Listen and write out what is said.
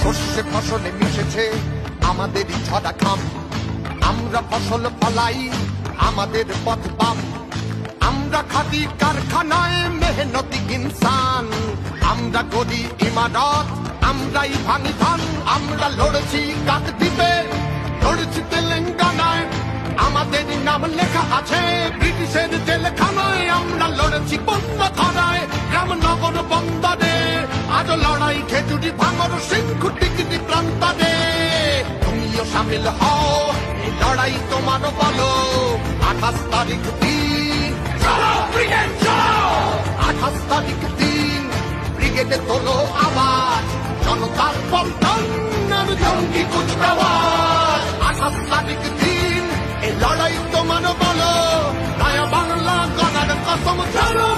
শস্যে ফসলে মিশেছে আমাদেরই ঝরা ঘাম। আমরা ফসল ফলাই, আমাদের পথ বাম। আমরা খাদি কারখানায় মেহনতি ইনসান। আমরা গড়ি ইমারত, আমরাই ভাঙি ধান। আমরা লড়েছি কাকদ্বীপে, লড়েছি তেলেঙ্গানায়, আমাদের নাম লেখা আছে ব্রিটিশের জেলখানায়। আমরা লড়েছি বন্যা ধারায়, রামনগর বন্দরে, আজ লড়াই খেজুরি ভাঙর সিংহ টিকিটি প্রান্তরে। তুমিও সামিল হও, এই লড়াই তোমার বলো। 28 তারিখ দিন, চলো ব্রিগেড চলো। 28 তারিখ দিন, ব্রিগেডে তোলো আওয়াজ। জনতার পল্টন আর জঙ্গি কুচকাওয়াজ। 28 তারিখ দিন, এই লড়াই তোমার বলো। নয়া বাংলা গণার কসম চলো।